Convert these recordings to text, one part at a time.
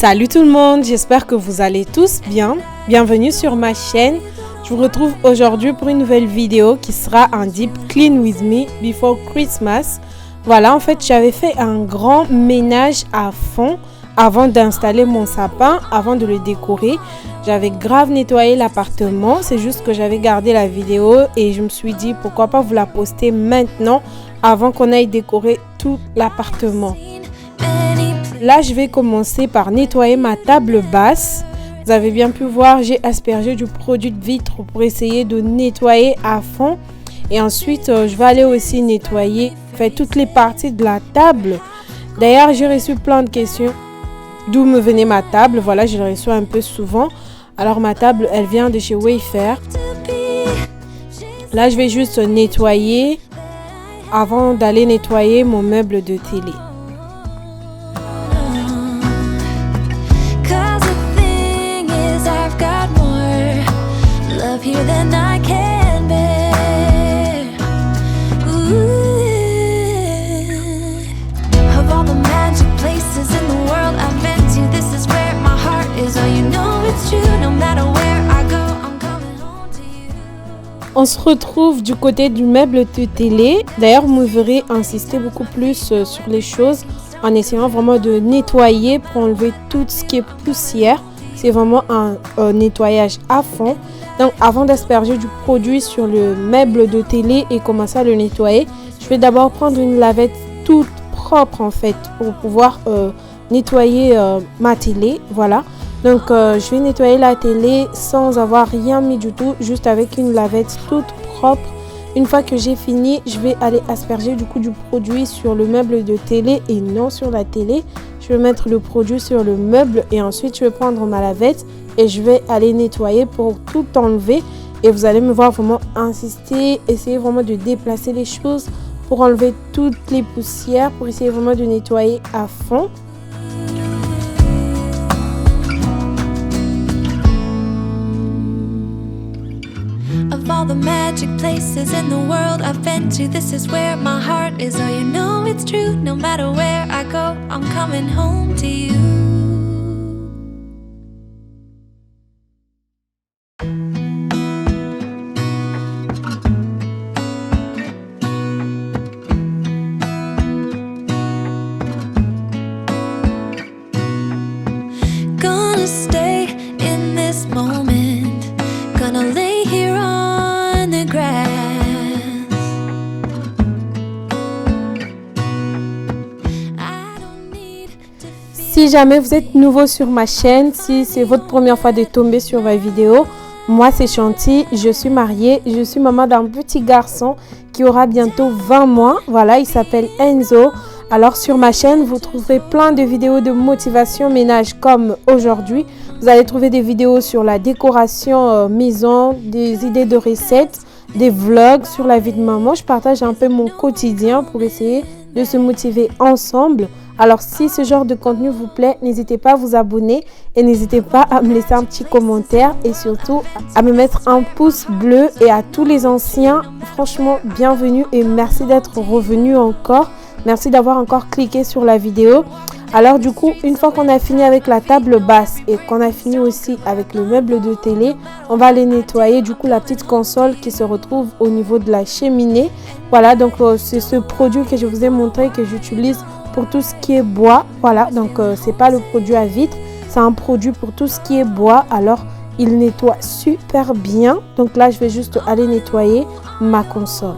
Salut tout le monde, j'espère que vous allez tous bien. Bienvenue sur ma chaîne. Je vous retrouve aujourd'hui pour une nouvelle vidéo qui sera un deep clean with me before Christmas. Voilà, en fait, j'avais fait un grand ménage à fond avant d'installer mon sapin, avant de le décorer. J'avais grave nettoyé l'appartement, c'est juste que j'avais gardé la vidéo et je me suis dit pourquoi pas vous la poster maintenant avant qu'on aille décorer tout l'appartement. Là, je vais commencer par nettoyer ma table basse. Vous avez bien pu voir, j'ai aspergé du produit de vitre pour essayer de nettoyer à fond. Et ensuite, je vais aller aussi nettoyer toutes les parties de la table. D'ailleurs, j'ai reçu plein de questions. D'où me venait ma table? Voilà, je l'ai reçue un peu souvent. Alors, ma table, elle vient de chez Wayfair. Là, je vais juste nettoyer avant d'aller nettoyer mon meuble de télé. Here than I can bear. Ooh. Of all the magic places in the world I've been to, this is where my heart is. Oh, you know it's true. No matter where I go, I'm coming home to you. On se retrouve du côté du meuble de télé. D'ailleurs, vous me verrez insister beaucoup plus sur les choses en essayant vraiment de nettoyer pour enlever tout ce qui est poussière. C'est vraiment un nettoyage à fond. Donc, avant d'asperger du produit sur le meuble de télé et commencer à le nettoyer, je vais d'abord prendre une lavette toute propre en fait pour pouvoir nettoyer ma télé. Voilà. Donc, je vais nettoyer la télé sans avoir rien mis du tout, juste avec une lavette toute propre. Une fois que j'ai fini, je vais aller asperger du produit sur le meuble de télé et non sur la télé. Je vais mettre le produit sur le meuble et ensuite je vais prendre ma lavette et je vais aller nettoyer pour tout enlever. Et vous allez me voir vraiment insister, essayer vraiment de déplacer les choses pour enlever toutes les poussières, pour essayer vraiment de nettoyer à fond. Of all the magic places in the world I've been to, this is where my heart is. Oh, you know it's true. No matter where I go, I'm coming home to you. Gonna stay in this moment. Gonna lay here on the grass. Si jamais vous êtes nouveau sur ma chaîne, si c'est votre première fois de tomber sur ma vidéo, moi c'est Chanty, je suis mariée, je suis maman d'un petit garçon qui aura bientôt 20 mois. Voilà, il s'appelle Enzo. Alors sur ma chaîne, vous trouverez plein de vidéos de motivation ménage comme aujourd'hui. Vous allez trouver des vidéos sur la décoration maison, des idées de recettes, des vlogs sur la vie de maman. Je partage un peu mon quotidien pour essayer de se motiver ensemble. Alors si ce genre de contenu vous plaît, n'hésitez pas à vous abonner et n'hésitez pas à me laisser un petit commentaire et surtout à me mettre un pouce bleu. Et à tous les anciens, franchement bienvenue et merci d'être revenus encore. Merci d'avoir encore cliqué sur la vidéo. Alors du coup, une fois qu'on a fini avec la table basse et qu'on a fini aussi avec le meuble de télé, on va aller nettoyer du coup la petite console qui se retrouve au niveau de la cheminée. Voilà, donc c'est ce produit que je vous ai montré que j'utilise pour tout ce qui est bois. Voilà, donc c'est pas le produit à vitre, c'est un produit pour tout ce qui est bois. Alors il nettoie super bien. Donc là, je vais juste aller nettoyer ma console.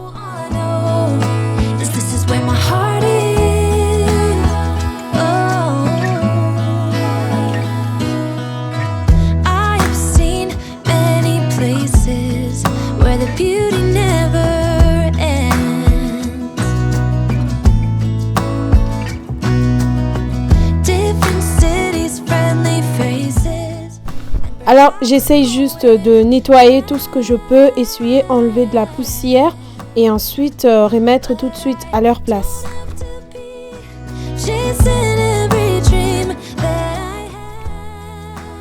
Alors, j'essaye juste de nettoyer tout ce que je peux, essuyer, enlever de la poussière et ensuite remettre tout de suite à leur place.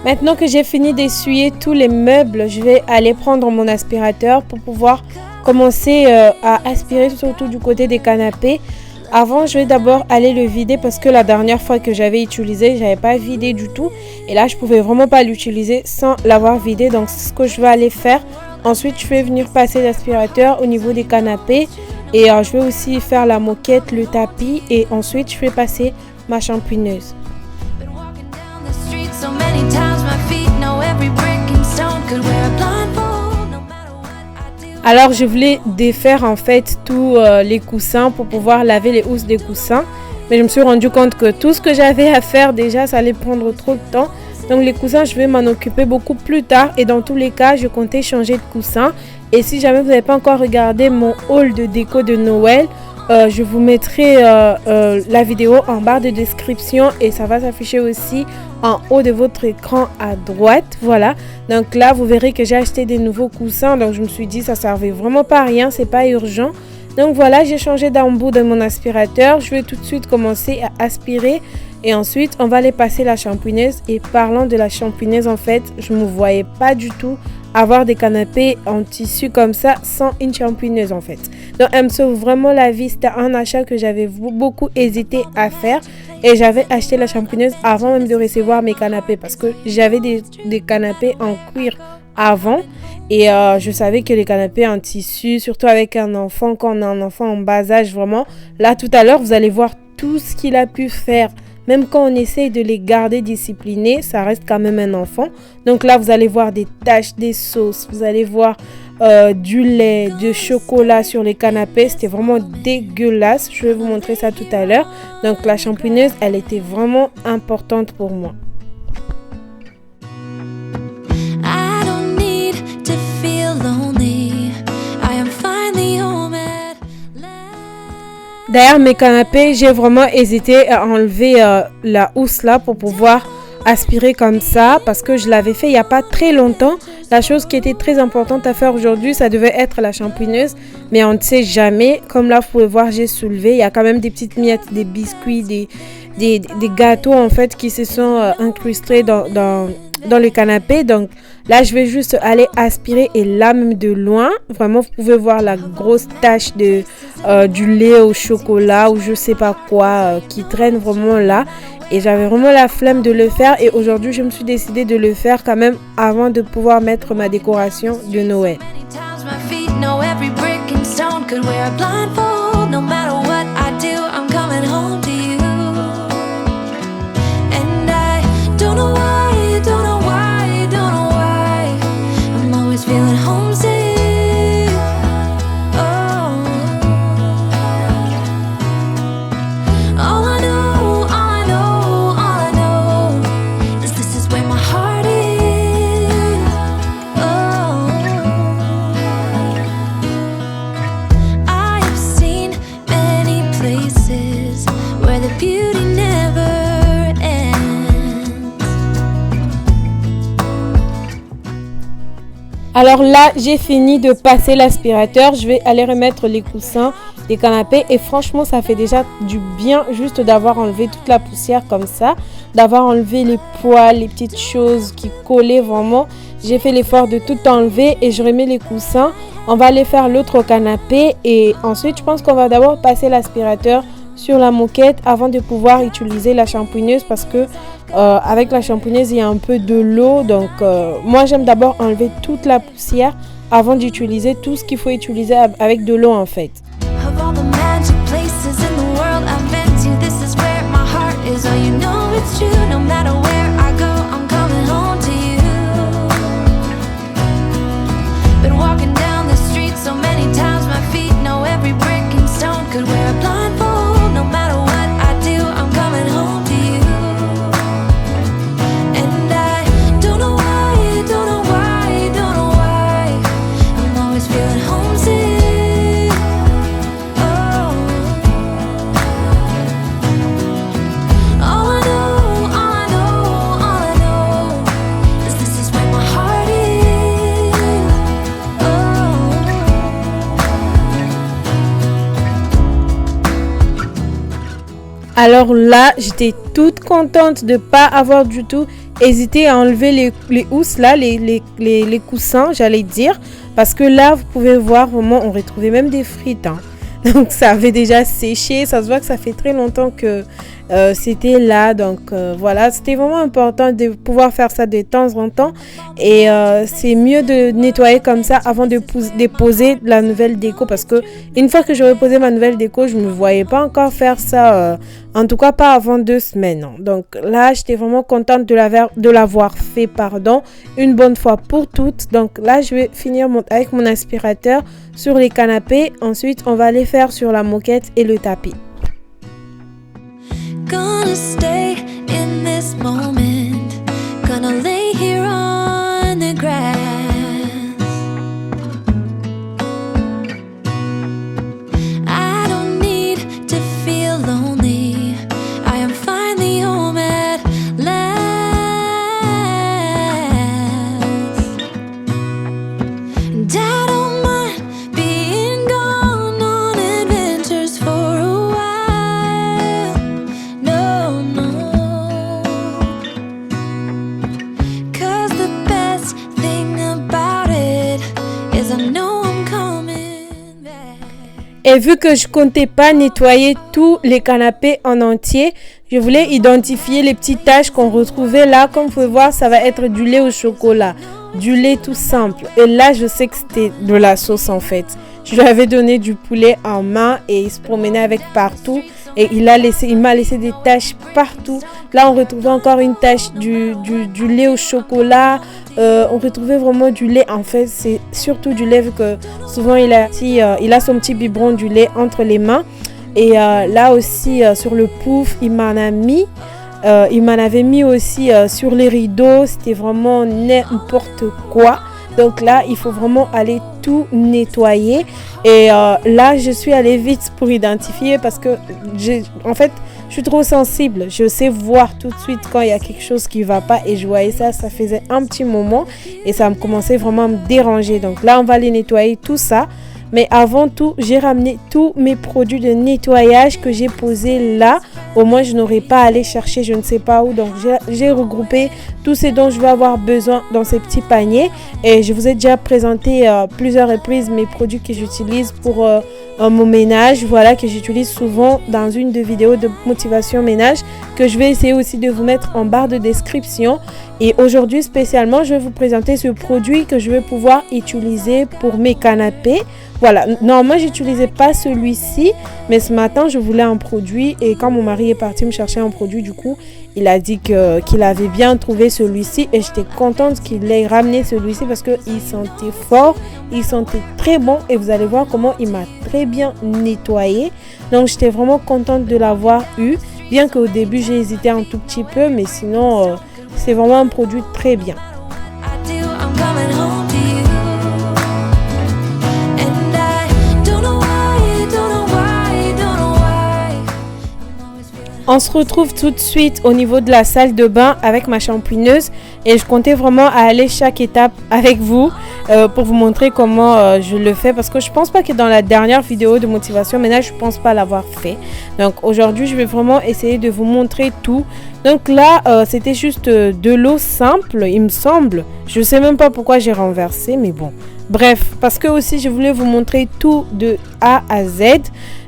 Maintenant que j'ai fini d'essuyer tous les meubles, je vais aller prendre mon aspirateur pour pouvoir commencer à aspirer surtout du côté des canapés. Avant, je vais d'abord aller le vider parce que la dernière fois que j'avais utilisé, j'avais pas vidé du tout. Et là, je pouvais vraiment pas l'utiliser sans l'avoir vidé. Donc, c'est ce que je vais aller faire. Ensuite, je vais venir passer l'aspirateur au niveau des canapés. Et je vais aussi faire la moquette, le tapis. Et ensuite, je vais passer ma shampooineuse. Alors, je voulais défaire en fait tous les coussins pour pouvoir laver les housses des coussins. Mais je me suis rendu compte que tout ce que j'avais à faire déjà, ça allait prendre trop de temps. Donc, les coussins, je vais m'en occuper beaucoup plus tard. Et dans tous les cas, je comptais changer de coussin. Et si jamais vous n'avez pas encore regardé mon haul de déco de Noël, je vous mettrai la vidéo en barre de description et ça va s'afficher aussi en haut de votre écran à droite. Voilà, donc là vous verrez que j'ai acheté des nouveaux coussins, donc je me suis dit ça servait vraiment pas à rien, c'est pas urgent. Donc voilà, j'ai changé d'embout de mon aspirateur. Je vais tout de suite commencer à aspirer et ensuite on va aller passer la shampooineuse. Et parlant de la shampooineuse, en fait je ne me voyais pas du tout avoir des canapés en tissu comme ça sans une shampooineuse en fait. Donc elle me sauve vraiment la vie. C'était un achat que j'avais beaucoup hésité à faire et j'avais acheté la shampooineuse avant même de recevoir mes canapés parce que j'avais des canapés en cuir avant et je savais que les canapés en tissu, surtout avec un enfant, quand on a un enfant en bas âge, vraiment là tout à l'heure vous allez voir tout ce qu'il a pu faire. Même quand on essaye de les garder disciplinés, ça reste quand même un enfant. Donc là, vous allez voir des taches, des sauces. Vous allez voir du lait, du chocolat sur les canapés. C'était vraiment dégueulasse. Je vais vous montrer ça tout à l'heure. Donc la shampooineuse, elle était vraiment importante pour moi. D'ailleurs, mes canapés, j'ai vraiment hésité à enlever la housse là pour pouvoir aspirer comme ça parce que je l'avais fait il n'y a pas très longtemps. La chose qui était très importante à faire aujourd'hui, ça devait être la shampooineuse, mais on ne sait jamais. Comme là, vous pouvez voir, j'ai soulevé. Il y a quand même des petites miettes, des biscuits, des gâteaux en fait qui se sont incrustés dans le canapé. Donc là, je vais juste aller aspirer et là, même de loin, vraiment, vous pouvez voir la grosse tache du lait au chocolat ou je sais pas quoi qui traîne vraiment là. Et j'avais vraiment la flemme de le faire et aujourd'hui, je me suis décidée de le faire quand même avant de pouvoir mettre ma décoration de Noël. Alors là, j'ai fini de passer l'aspirateur. Je vais aller remettre les coussins des canapés. Et franchement, ça fait déjà du bien juste d'avoir enlevé toute la poussière comme ça. D'avoir enlevé les poils, les petites choses qui collaient vraiment. J'ai fait l'effort de tout enlever et je remets les coussins. On va aller faire l'autre canapé. Et ensuite, je pense qu'on va d'abord passer l'aspirateur sur la moquette avant de pouvoir utiliser la shampooineuse parce que avec la shampooineuse il y a un peu de l'eau, donc moi j'aime d'abord enlever toute la poussière avant d'utiliser tout ce qu'il faut utiliser avec de l'eau en fait. Alors là, j'étais toute contente de ne pas avoir du tout hésité à enlever les housses là, les coussins, j'allais dire. Parce que là, vous pouvez voir, vraiment, on retrouvait même des frites. Hein. Donc ça avait déjà séché. Ça se voit que ça fait très longtemps que c'était là. Donc voilà, c'était vraiment important de pouvoir faire ça de temps en temps. Et c'est mieux de nettoyer comme ça avant de déposer la nouvelle déco. Parce que une fois que j'aurais posé ma nouvelle déco, je ne me voyais pas encore faire ça. En tout cas, pas avant 2 semaines. Non. Donc là, j'étais vraiment contente de l'avoir fait, une bonne fois pour toutes. Donc là, je vais finir avec mon aspirateur sur les canapés. Ensuite, on va aller faire sur la moquette et le tapis. Gonna stay in this moment. Gonna lay here on the grass. I don't need to feel lonely. I am finally home at last. And I don't mind being gone on adventures for a while. No, no. 'Cause the best thing about it is I know I'm coming back. Et vu que je comptais pas nettoyer tous les canapés en entier, je voulais identifier les petites taches qu'on retrouvait là. Comme vous pouvez voir, ça va être du lait au chocolat, du lait tout simple. Et là, je sais que c'était de la sauce en fait. Je lui avais donné du poulet en main et il se promenait avec partout. Et il m'a laissé des taches partout. Là, on retrouvait encore une tache du lait au chocolat. On retrouvait vraiment du lait. En fait, c'est surtout du lait vu que souvent, il a son petit biberon du lait entre les mains. Et là aussi, sur le pouf, il m'en avait mis aussi sur les rideaux. C'était vraiment n'importe quoi. Donc là, il faut vraiment aller tout nettoyer. Et là, je suis allée vite pour identifier parce que, en fait, je suis trop sensible. Je sais voir tout de suite quand il y a quelque chose qui ne va pas. Et je voyais ça faisait un petit moment. Et ça me commençait vraiment à me déranger. Donc là, on va aller nettoyer tout ça. Mais avant tout, j'ai ramené tous mes produits de nettoyage que j'ai posés là. Au moins, je n'aurai pas à aller chercher je ne sais pas où. Donc, j'ai regroupé tout ce dont je vais avoir besoin dans ces petits paniers. Et je vous ai déjà présenté plusieurs reprises mes produits que j'utilise pour mon ménage. Voilà, que j'utilise souvent dans une des vidéos de motivation ménage que je vais essayer aussi de vous mettre en barre de description. Et aujourd'hui, spécialement, je vais vous présenter ce produit que je vais pouvoir utiliser pour mes canapés. Voilà, normalement, j'utilisais pas celui-ci, mais ce matin, je voulais un produit et quand mon mari est parti me chercher un produit, du coup, il a dit qu'il avait bien trouvé celui-ci et j'étais contente qu'il ait ramené celui-ci parce qu'il sentait fort, il sentait très bon et vous allez voir comment il m'a très bien nettoyé. Donc, j'étais vraiment contente de l'avoir eu, bien qu'au début, j'ai hésité un tout petit peu, mais sinon, c'est vraiment un produit très bien. On se retrouve tout de suite au niveau de la salle de bain avec ma shampooineuse et je comptais vraiment aller chaque étape avec vous pour vous montrer comment je le fais parce que je pense pas que dans la dernière vidéo de motivation ménage, je pense pas l'avoir fait. Donc aujourd'hui, je vais vraiment essayer de vous montrer tout. Donc là, c'était juste de l'eau simple, il me semble. Je sais même pas pourquoi j'ai renversé, mais bon. Bref, parce que aussi, je voulais vous montrer tout de A à Z.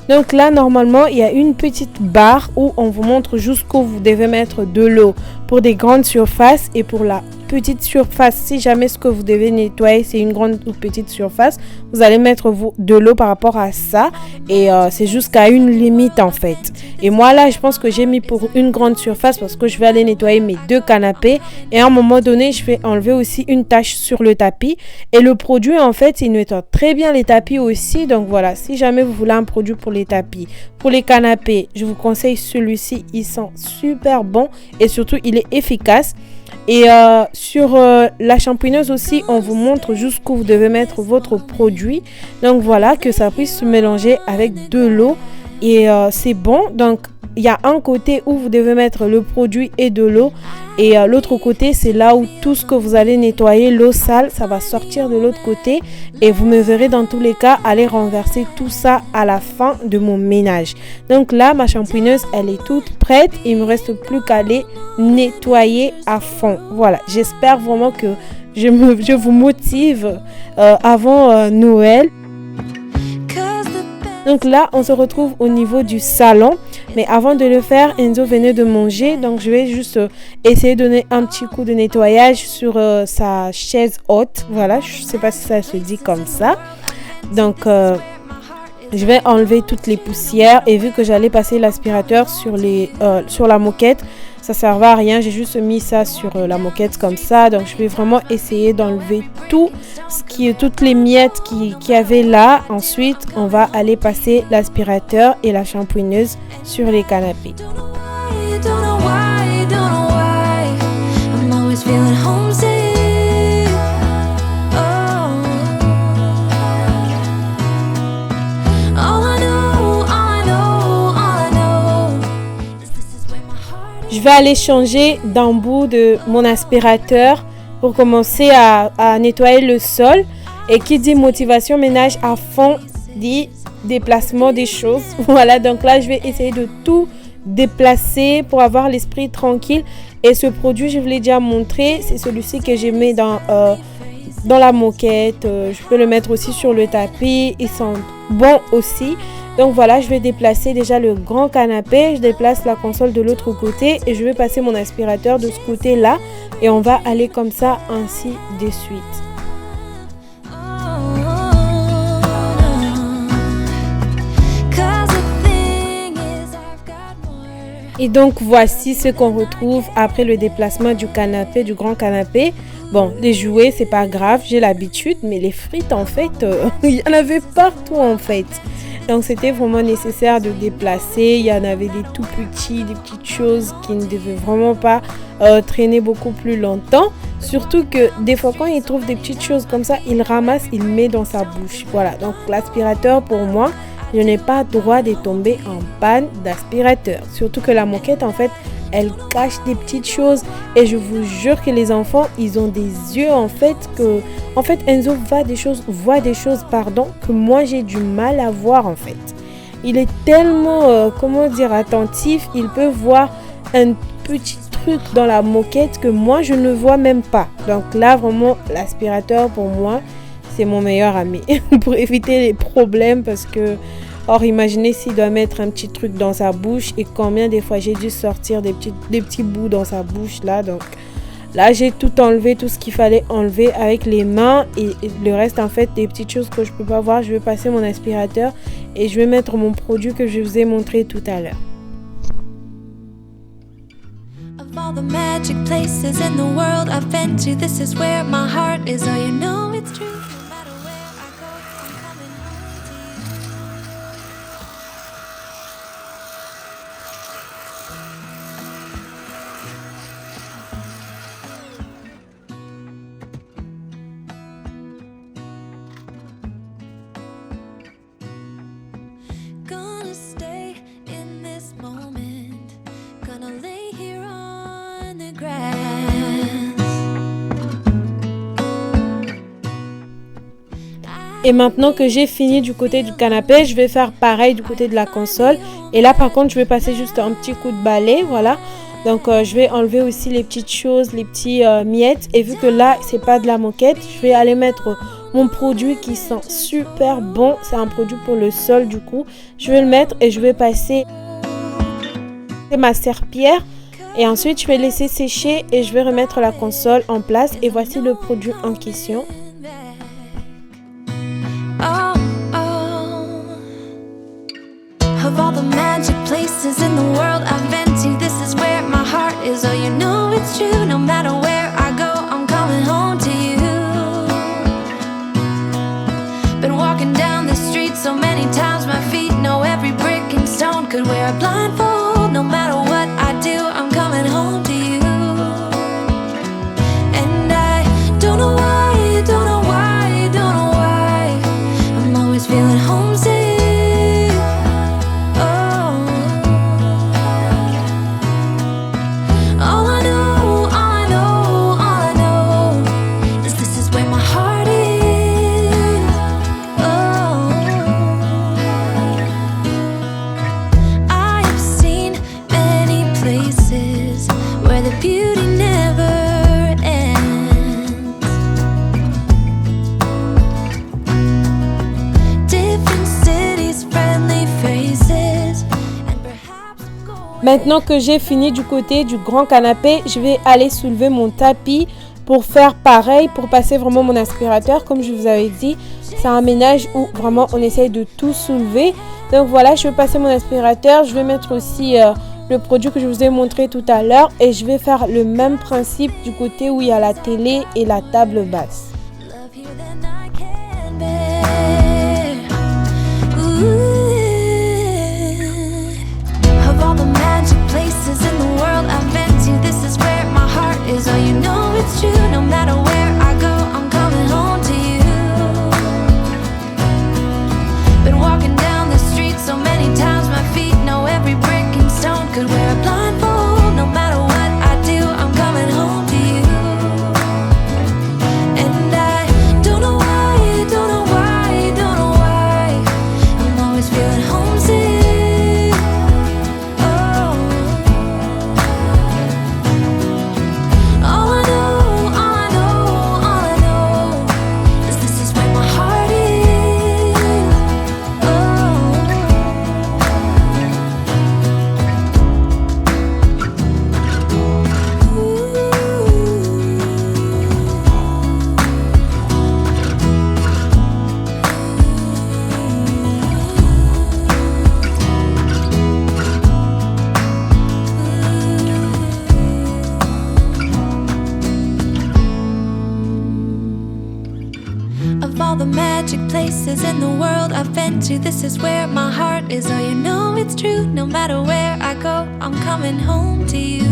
Donc là, normalement, il y a une petite barre où on vous montre jusqu'où vous devez mettre de l'eau pour des grandes surfaces et pour la petite surface. Si jamais ce que vous devez nettoyer, c'est une grande ou petite surface, vous allez mettre de l'eau par rapport à ça et c'est jusqu'à une limite en fait. Et moi là, je pense que j'ai mis pour une grande surface parce que je vais aller nettoyer mes 2 canapés et à un moment donné, je vais enlever aussi une tache sur le tapis et le produit en fait, il nettoie très bien les tapis aussi. Donc voilà, si jamais vous voulez un produit pour les tapis, pour les canapés, je vous conseille celui-ci, il sent super bon et surtout il est efficace. Et sur la shampooineuse aussi, on vous montre jusqu'où vous devez mettre votre produit. Donc voilà, que ça puisse se mélanger avec de l'eau. Et c'est bon. Donc il y a un côté où vous devez mettre le produit et de l'eau. Et l'autre côté, c'est là où tout ce que vous allez nettoyer, l'eau sale, ça va sortir de l'autre côté. Et vous me verrez dans tous les cas aller renverser tout ça à la fin de mon ménage. Donc là, ma shampooineuse, elle est toute prête. Il ne me reste plus qu'à aller nettoyer à fond. Voilà, j'espère vraiment que je vous motive avant Noël. Donc là, on se retrouve au niveau du salon. Mais avant de le faire, Enzo venait de manger. Donc je vais juste essayer de donner un petit coup de nettoyage sur sa chaise haute. Voilà, je ne sais pas si ça se dit comme ça. Donc je vais enlever toutes les poussières. Et vu que j'allais passer l'aspirateur sur la moquette, ça ne servait à rien, j'ai juste mis ça sur la moquette comme ça. Donc je vais vraiment essayer d'enlever toutes les miettes qu'il y avait là. Ensuite, on va aller passer l'aspirateur et la shampooineuse sur les canapés. Je vais aller changer d'embout de mon aspirateur pour commencer à nettoyer le sol. Et qui dit motivation ménage à fond dit déplacement des choses. Voilà, donc là, je vais essayer de tout déplacer pour avoir l'esprit tranquille. Et ce produit, je vous l'ai déjà montré, c'est celui-ci que j'ai mis dans la moquette. Je peux le mettre aussi sur le tapis. Ils sont bons aussi. Donc voilà, je vais déplacer déjà le grand canapé, je déplace la console de l'autre côté et je vais passer mon aspirateur de ce côté-là et on va aller comme ça, ainsi de suite. Et donc voici ce qu'on retrouve après le déplacement du canapé, du grand canapé. Bon, les jouets, c'est pas grave, j'ai l'habitude, mais les frites, en fait, il y en avait partout en fait. Donc c'était vraiment nécessaire de déplacer. Il y en avait des tout petits, des petites choses qui ne devaient vraiment pas traîner beaucoup plus longtemps. Surtout que des fois quand il trouve des petites choses comme ça, il ramasse, il met dans sa bouche. Voilà, donc l'aspirateur pour moi, je n'ai pas droit de tomber en panne d'aspirateur. Surtout que la moquette en fait, elle cache des petites choses et je vous jure que les enfants, ils ont des yeux en fait Enzo voit des choses que moi j'ai du mal à voir en fait. Il est tellement attentif, il peut voir un petit truc dans la moquette que moi je ne vois même pas. Donc là vraiment l'aspirateur pour moi c'est mon meilleur ami pour éviter les problèmes parce que imaginez s'il doit mettre un petit truc dans sa bouche et combien des fois j'ai dû sortir des petits bouts dans sa bouche là. Donc là, j'ai tout enlevé, tout ce qu'il fallait enlever avec les mains et le reste en fait des petites choses que je peux pas voir. Je vais passer mon aspirateur et je vais mettre mon produit que je vous ai montré tout à l'heure. Of all the magic places in the world I've been to, this is where my heart is. Oh, you know it's true. Et maintenant que j'ai fini du côté du canapé, je vais faire pareil du côté de la console. Et là, par contre, je vais passer juste un petit coup de balai, voilà. Donc, je vais enlever aussi les petites choses, les petits miettes. Et vu que là, c'est pas de la moquette, je vais aller mettre mon produit qui sent super bon. C'est un produit pour le sol, du coup. Je vais le mettre et je vais passer ma serpillière. Et ensuite, je vais laisser sécher et je vais remettre la console en place. Et voici le produit en question. Of all the magic places in the world I've been to, this is where my heart is. Oh, you know it's true. No matter where I go, I'm coming home to you. Been walking down the street so many times, my feet know every brick and stone. Could wear a blindfold. No matter what I do, I'm coming home to you. And I don't know why, don't Maintenant que j'ai fini du côté du grand canapé, je vais aller soulever mon tapis pour faire pareil, pour passer vraiment mon aspirateur. Comme je vous avais dit, c'est un ménage où vraiment on essaye de tout soulever. Donc voilà, je vais passer mon aspirateur. Je vais mettre aussi le produit que je vous ai montré tout à l'heure. Et je vais faire le même principe du côté où il y a la télé et la table basse. So you know it's true, no matter where I go, I'm coming home to you. Been walking down the street so many times, my feet know every brick and stone. Could wear a blindfold, no matter what I do, I'm coming home to you. And I don't know why, don't know why, don't know why, I'm always feeling homesick. Places in the world I've been to, this is where my heart is. Oh, you know it's true, no matter where I go, I'm coming home to you.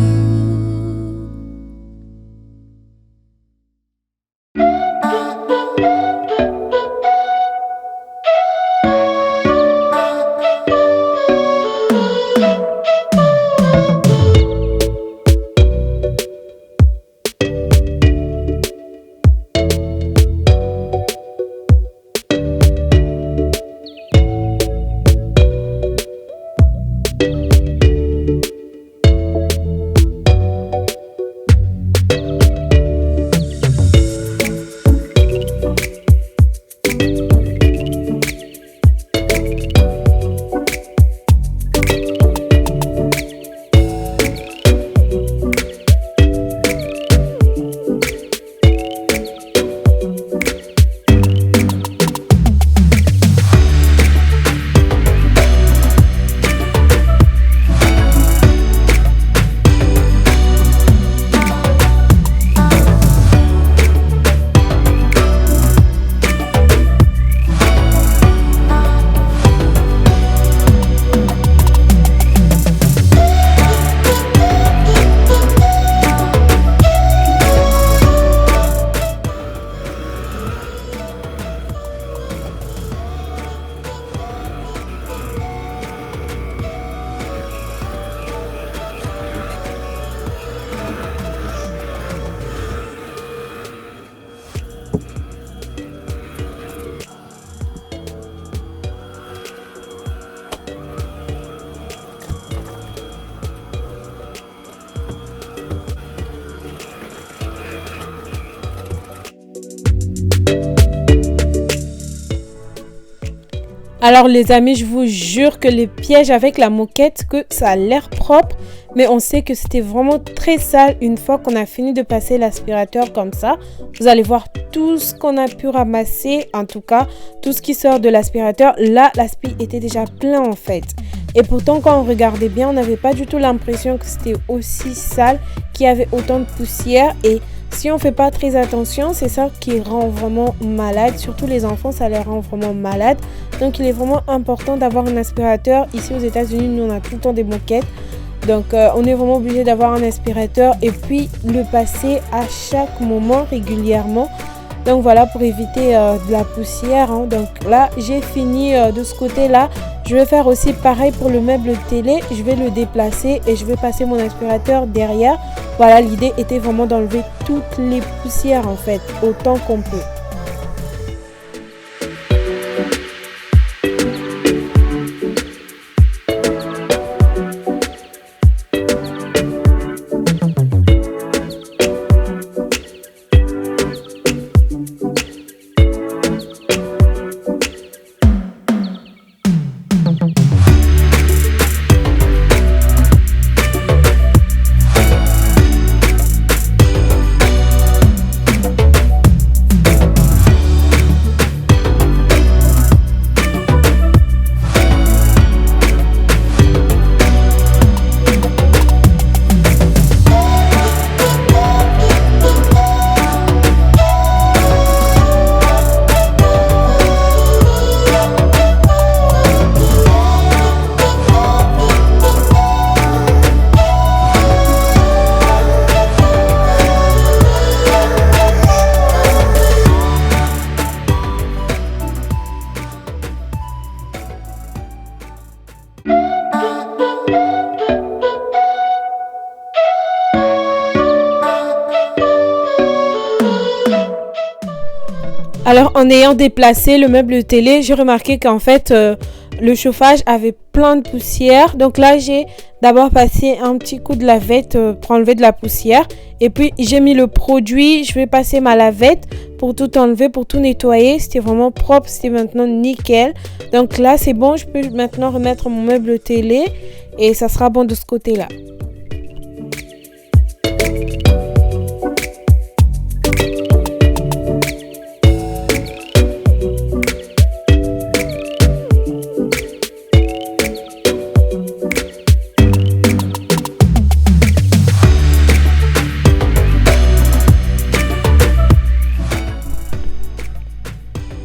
Alors les amis, je vous jure que les pièges avec la moquette, que ça a l'air propre, mais on sait que c'était vraiment très sale une fois qu'on a fini de passer l'aspirateur comme ça. Vous allez voir tout ce qu'on a pu ramasser, en tout cas tout ce qui sort de l'aspirateur. Là, l'aspi était déjà plein en fait. Et pourtant, quand on regardait bien, on n'avait pas du tout l'impression que c'était aussi sale, qu'il y avait autant de poussière. Et si on ne fait pas très attention, c'est ça qui rend vraiment malade. Surtout les enfants, ça les rend vraiment malades. Donc, il est vraiment important d'avoir un aspirateur. Ici, aux États-Unis, nous, on a tout le temps des moquettes. Donc, on est vraiment obligé d'avoir un aspirateur et puis le passer à chaque moment régulièrement. Donc, voilà, pour éviter de la poussière. Hein. Donc, là, j'ai fini de ce côté-là. Je vais faire aussi pareil pour le meuble télé. Je vais le déplacer et je vais passer mon aspirateur derrière. Voilà, l'idée était vraiment d'enlever toutes les poussières en fait, autant qu'on peut. Alors en ayant déplacé le meuble de télé, j'ai remarqué qu'en fait le chauffage avait plein de poussière. Donc là j'ai d'abord passé un petit coup de lavette pour enlever de la poussière. Et puis j'ai mis le produit, je vais passer ma lavette pour tout enlever, pour tout nettoyer. C'était vraiment propre, c'était maintenant nickel. Donc là c'est bon, je peux maintenant remettre mon meuble de télé et ça sera bon de ce côté-là.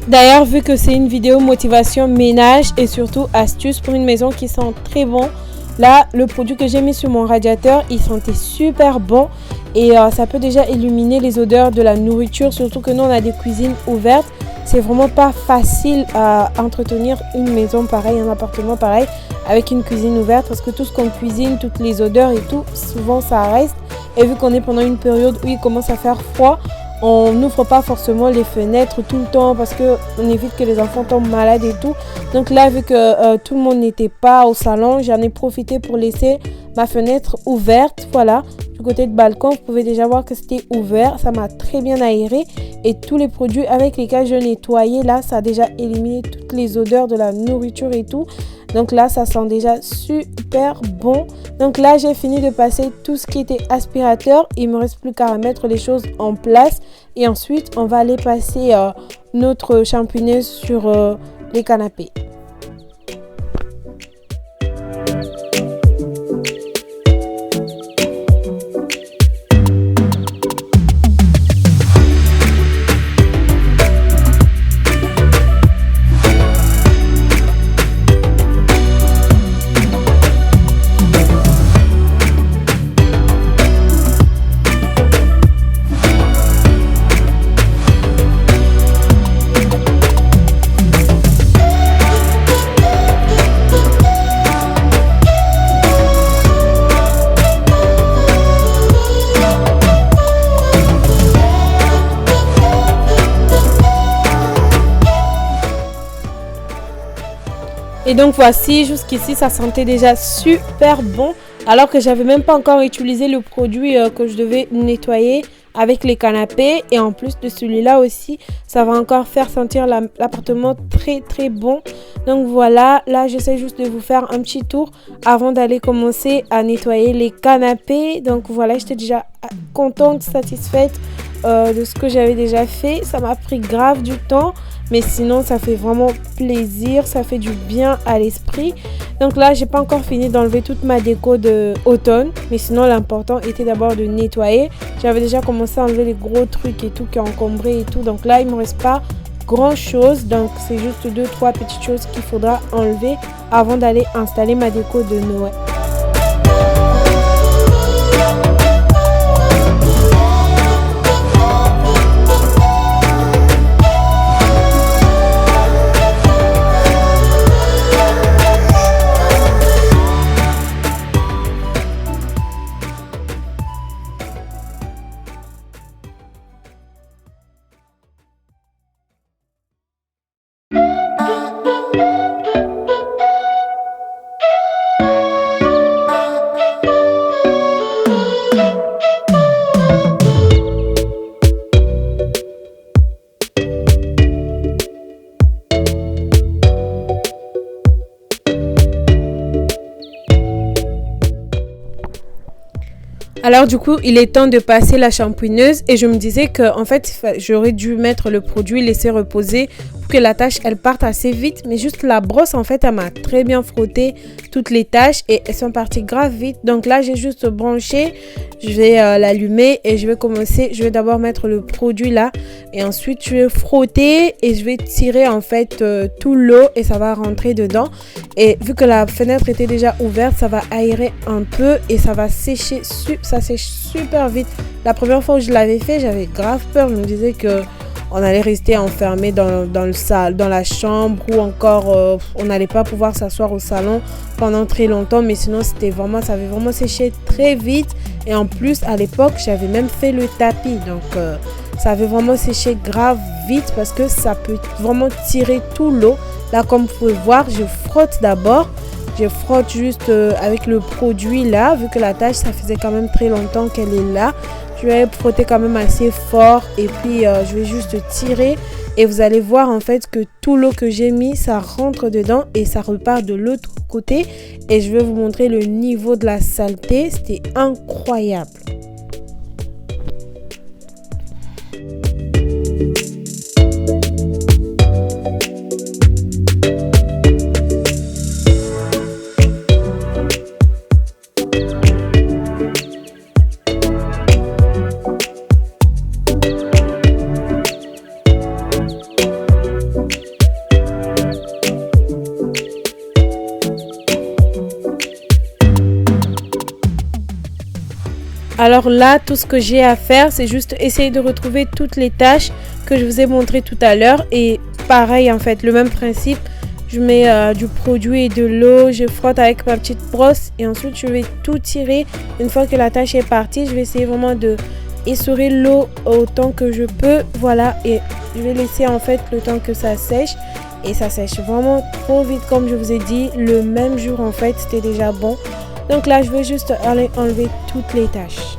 D'ailleurs, vu que c'est une vidéo motivation ménage et surtout astuces pour une maison qui sent très bon, là, le produit que j'ai mis sur mon radiateur, il sentait super bon et ça peut déjà éliminer les odeurs de la nourriture, surtout que nous, on a des cuisines ouvertes. C'est vraiment pas facile à entretenir une maison pareille, un appartement pareil avec une cuisine ouverte parce que tout ce qu'on cuisine, toutes les odeurs et tout, souvent ça reste. Et vu qu'on est pendant une période où il commence à faire froid, on n'ouvre pas forcément les fenêtres tout le temps parce qu'on évite que les enfants tombent malades et tout. Donc là, vu que tout le monde n'était pas au salon, j'en ai profité pour laisser ma fenêtre ouverte. Voilà, du côté du balcon, vous pouvez déjà voir que c'était ouvert. Ça m'a très bien aéré. Et tous les produits avec lesquels je nettoyais, là, ça a déjà éliminé toutes les odeurs de la nourriture et tout. Donc là, ça sent déjà super bon. Donc là, j'ai fini de passer tout ce qui était aspirateur. Il ne me reste plus qu'à mettre les choses en place. Et ensuite, on va aller passer notre shampooineuse sur les canapés. Et donc voici, jusqu'ici ça sentait déjà super bon alors que j'avais même pas encore utilisé le produit que je devais nettoyer avec les canapés. Et en plus de celui-là aussi, ça va encore faire sentir l'appartement très très bon. Donc voilà, là j'essaie juste de vous faire un petit tour avant d'aller commencer à nettoyer les canapés. Donc voilà, j'étais déjà contente, satisfaite de ce que j'avais déjà fait. Ça m'a pris grave du temps, mais sinon ça fait vraiment plaisir, ça fait du bien à l'esprit. Donc là j'ai pas encore fini d'enlever toute ma déco de automne, mais sinon l'important était d'abord de nettoyer. J'avais déjà commencé à enlever les gros trucs et tout qui encombraient et tout. Donc là il me reste pas grand chose, donc c'est juste 2-3 petites choses qu'il faudra enlever avant d'aller installer ma déco de Noël. Alors du coup, il est temps de passer la shampooineuse et je me disais que en fait, j'aurais dû mettre le produit, laisser reposer pour que la tâche elle parte assez vite. Mais juste la brosse en fait, elle m'a très bien frotté toutes les tâches et elles sont parties grave vite. Donc là, j'ai juste branché, je vais l'allumer et je vais commencer. Je vais d'abord mettre le produit là et ensuite je vais frotter et je vais tirer en fait tout l'eau et ça va rentrer dedans. Et vu que la fenêtre était déjà ouverte, ça va aérer un peu et ça va sécher. Ça sèche super vite. La première fois où je l'avais fait, j'avais grave peur. Je me disais que on allait rester enfermé dans la chambre ou encore on n'allait pas pouvoir s'asseoir au salon pendant très longtemps. Mais sinon, ça avait vraiment séché très vite. Et en plus, à l'époque, j'avais même fait le tapis. Donc, ça veut vraiment sécher grave vite parce que ça peut vraiment tirer tout l'eau. Là, comme vous pouvez voir, je frotte d'abord. Je frotte juste avec le produit là, vu que la tâche, ça faisait quand même très longtemps qu'elle est là. Je vais frotter quand même assez fort et puis je vais juste tirer. Et vous allez voir en fait que tout l'eau que j'ai mis, ça rentre dedans et ça repart de l'autre côté. Et je vais vous montrer le niveau de la saleté. C'était incroyable. Alors là, tout ce que j'ai à faire, c'est juste essayer de retrouver toutes les tâches que je vous ai montrées tout à l'heure. Et pareil, en fait, le même principe. Je mets du produit et de l'eau, je frotte avec ma petite brosse et ensuite je vais tout tirer. Une fois que la tâche est partie, je vais essayer vraiment de essorer l'eau autant que je peux. Voilà, et je vais laisser en fait le temps que ça sèche. Et ça sèche vraiment trop vite, comme je vous ai dit. Le même jour, en fait, c'était déjà bon. Donc là, je vais juste aller enlever toutes les tâches.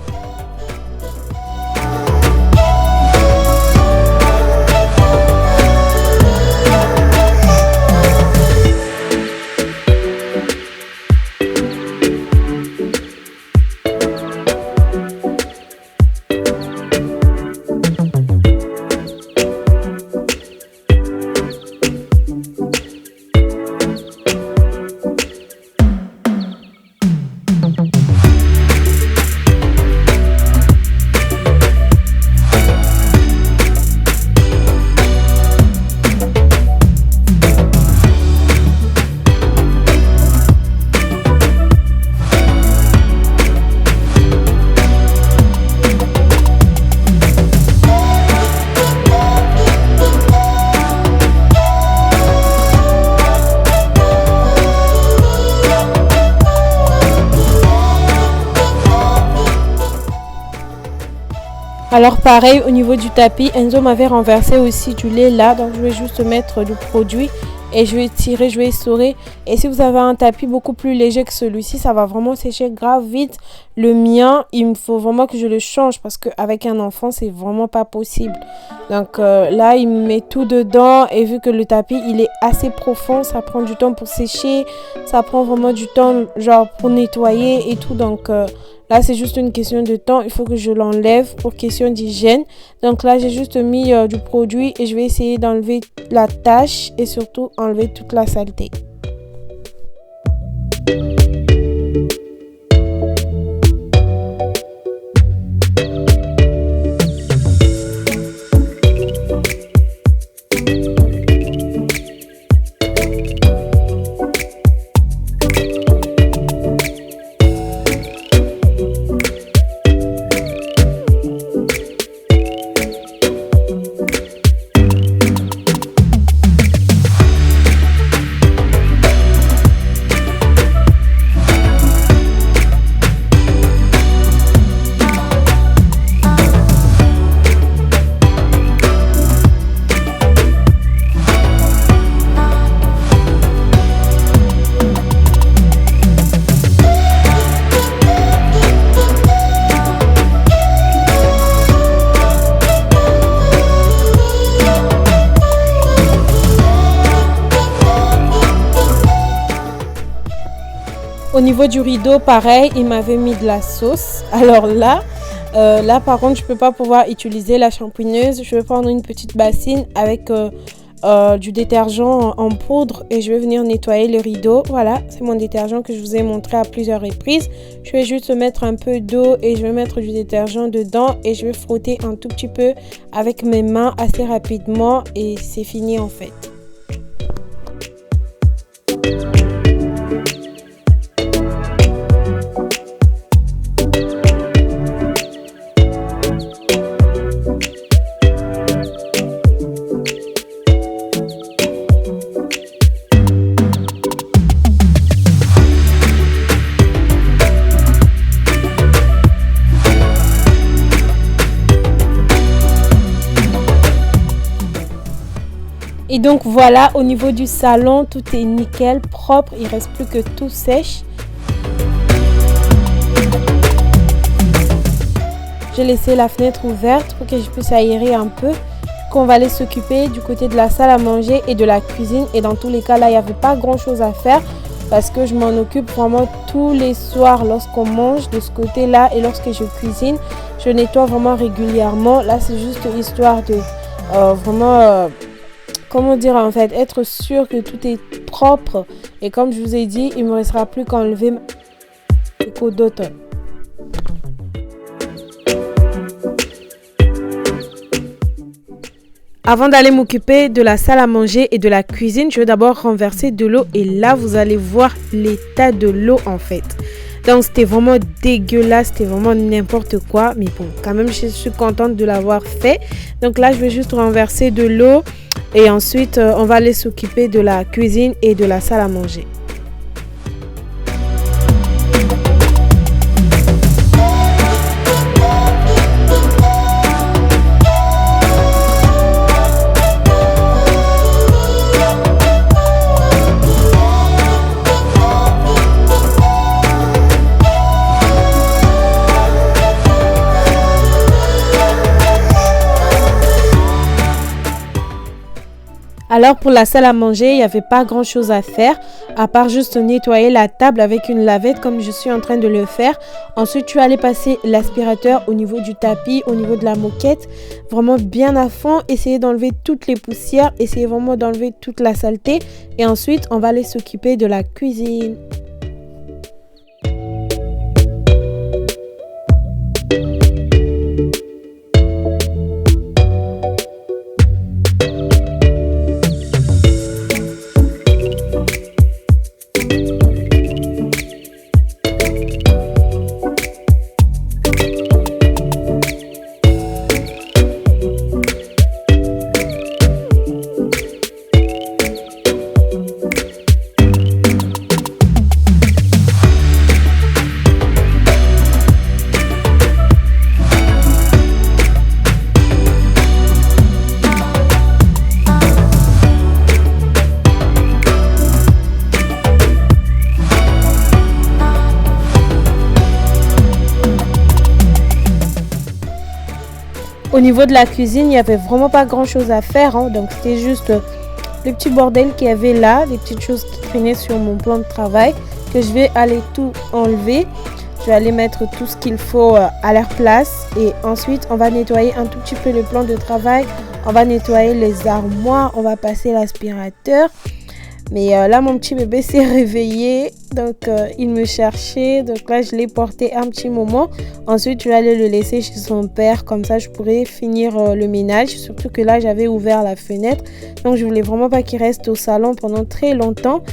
Alors pareil, au niveau du tapis, Enzo m'avait renversé aussi du lait là. Donc je vais juste mettre du produit et je vais tirer, je vais essorer. Et si vous avez un tapis beaucoup plus léger que celui-ci, ça va vraiment sécher grave vite. Le mien, il me faut vraiment que je le change parce qu'avec un enfant, c'est vraiment pas possible. Donc là, il me met tout dedans et vu que le tapis, il est assez profond, ça prend du temps pour sécher. Ça prend vraiment du temps genre pour nettoyer et tout. Donc là, c'est juste une question de temps. Il faut que je l'enlève pour question d'hygiène. Donc là, j'ai juste mis du produit et je vais essayer d'enlever la tache et surtout enlever toute la saleté. Au niveau du rideau, pareil, il m'avait mis de la sauce. Alors là, par contre, je ne peux pas pouvoir utiliser la shampooineuse. Je vais prendre une petite bassine avec du détergent en poudre et je vais venir nettoyer le rideau. Voilà, c'est mon détergent que je vous ai montré à plusieurs reprises. Je vais juste mettre un peu d'eau et je vais mettre du détergent dedans et je vais frotter un tout petit peu avec mes mains assez rapidement et c'est fini en fait. Et donc voilà, au niveau du salon, tout est nickel, propre, il reste plus que tout sèche. J'ai laissé la fenêtre ouverte pour que je puisse aérer un peu. On va aller s'occuper du côté de la salle à manger et de la cuisine. Et dans tous les cas, là, il n'y avait pas grand chose à faire parce que je m'en occupe vraiment tous les soirs lorsqu'on mange de ce côté-là et lorsque je cuisine. Je nettoie vraiment régulièrement. Là, c'est juste histoire de vraiment... comment dire en fait, être sûr que tout est propre. Et comme je vous ai dit, il ne me restera plus qu'à enlever le pot d'automne. Avant d'aller m'occuper de la salle à manger et de la cuisine, je vais d'abord renverser de l'eau. Et là, vous allez voir l'état de l'eau en fait. Donc, c'était vraiment dégueulasse, c'était vraiment n'importe quoi. Mais bon, quand même, je suis contente de l'avoir fait. Donc là, je vais juste renverser de l'eau. Et ensuite, on va aller s'occuper de la cuisine et de la salle à manger. Alors pour la salle à manger, il n'y avait pas grand chose à faire, à part juste nettoyer la table avec une lavette comme je suis en train de le faire. Ensuite, tu vas aller passer l'aspirateur au niveau du tapis, au niveau de la moquette, vraiment bien à fond, essayer d'enlever toutes les poussières, essayer vraiment d'enlever toute la saleté. Et ensuite, on va aller s'occuper de la cuisine. Au niveau de la cuisine, il n'y avait vraiment pas grand chose à faire, hein. Donc c'était juste le petit bordel qu'il y avait là, les petites choses qui traînaient sur mon plan de travail que je vais aller tout enlever. Je vais aller mettre tout ce qu'il faut à leur place et ensuite on va nettoyer un tout petit peu le plan de travail. On va nettoyer les armoires, on va passer l'aspirateur. Mais là, mon petit bébé s'est réveillé, donc il me cherchait. Donc là, je l'ai porté un petit moment. Ensuite, je vais aller le laisser chez son père. Comme ça, je pourrais finir le ménage. Surtout que là, j'avais ouvert la fenêtre. Donc, je voulais vraiment pas qu'il reste au salon pendant très longtemps.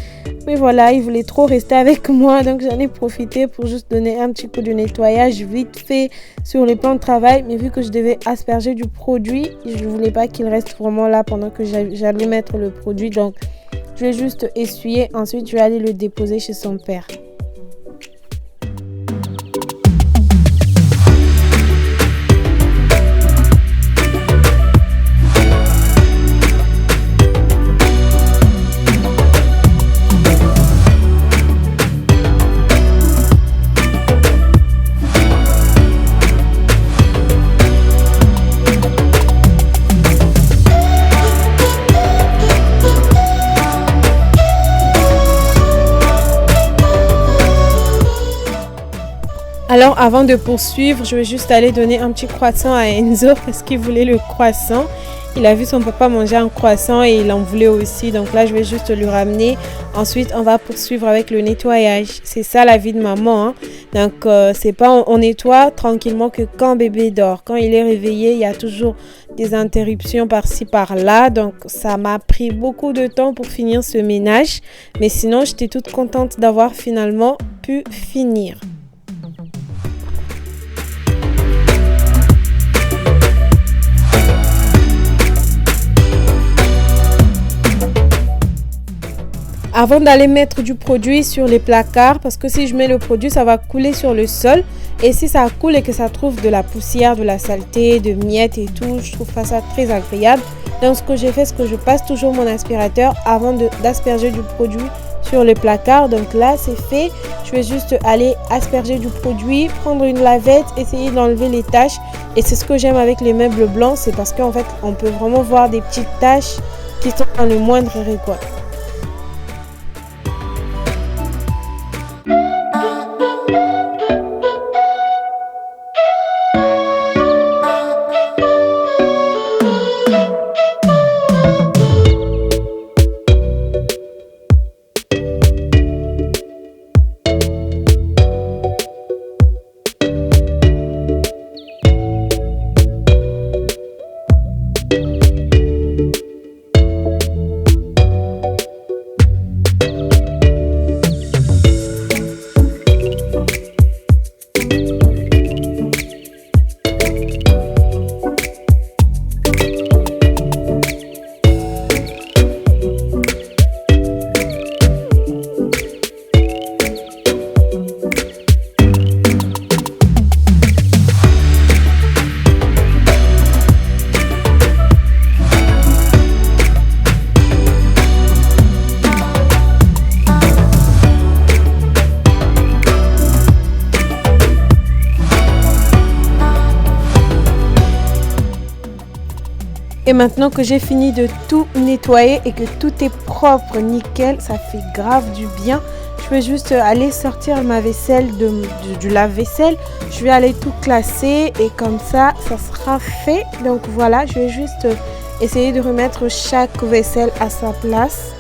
Mais voilà, il voulait trop rester avec moi. Donc, j'en ai profité pour juste donner un petit coup de nettoyage vite fait sur les plans de travail. Mais vu que je devais asperger du produit, je voulais pas qu'il reste vraiment là pendant que j'allais mettre le produit. Donc, je vais juste essuyer, ensuite je vais aller le déposer chez son père. Alors avant de poursuivre, je vais juste aller donner un petit croissant à Enzo parce qu'il voulait le croissant. Il a vu son papa manger un croissant et il en voulait aussi. Donc là, je vais juste lui ramener. Ensuite, on va poursuivre avec le nettoyage. C'est ça la vie de maman, hein. Donc, c'est pas on nettoie tranquillement que quand bébé dort. Quand il est réveillé, il y a toujours des interruptions par-ci, par-là. Donc, ça m'a pris beaucoup de temps pour finir ce ménage. Mais sinon, j'étais toute contente d'avoir finalement pu finir. Avant d'aller mettre du produit sur les placards, parce que si je mets le produit, ça va couler sur le sol. Et si ça coule et que ça trouve de la poussière, de la saleté, de miettes et tout, je trouve pas ça très agréable. Donc ce que j'ai fait, c'est que je passe toujours mon aspirateur avant d'asperger du produit sur le placard. Donc là c'est fait, je vais juste aller asperger du produit, prendre une lavette, essayer d'enlever les taches. Et c'est ce que j'aime avec les meubles blancs, c'est parce qu'en fait on peut vraiment voir des petites taches qui sont dans le moindre recoin. Et maintenant que j'ai fini de tout nettoyer et que tout est propre, nickel, ça fait grave du bien. Je vais juste aller sortir ma vaisselle du lave-vaisselle. Je vais aller tout classer et comme ça sera fait. Donc voilà, je vais juste essayer de remettre chaque vaisselle à sa place.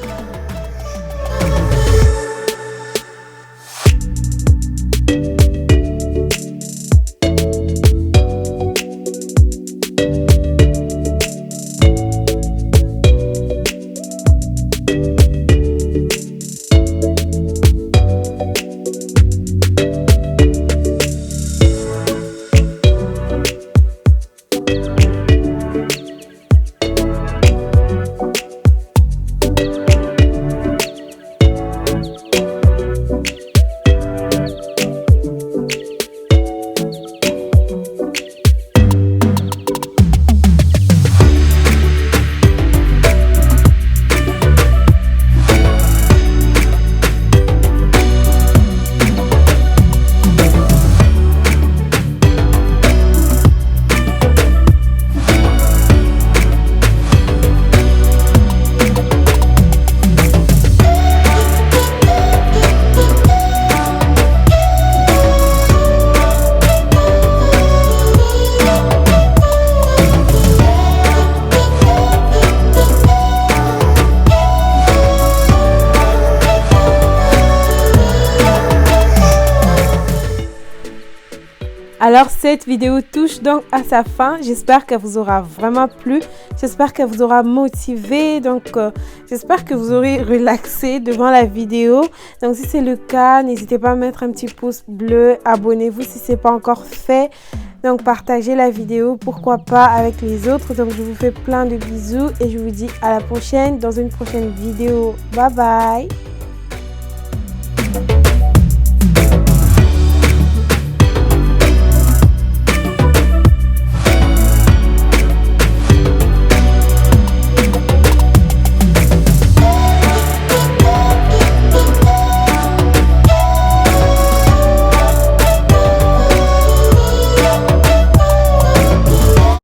Alors cette vidéo touche donc à sa fin. J'espère qu'elle vous aura vraiment plu. J'espère qu'elle vous aura motivé. Donc j'espère que vous aurez relaxé devant la vidéo. Donc si c'est le cas, n'hésitez pas à mettre un petit pouce bleu. Abonnez-vous si ce n'est pas encore fait. Donc partagez la vidéo, pourquoi pas avec les autres. Donc je vous fais plein de bisous et je vous dis à la prochaine dans une prochaine vidéo. Bye bye.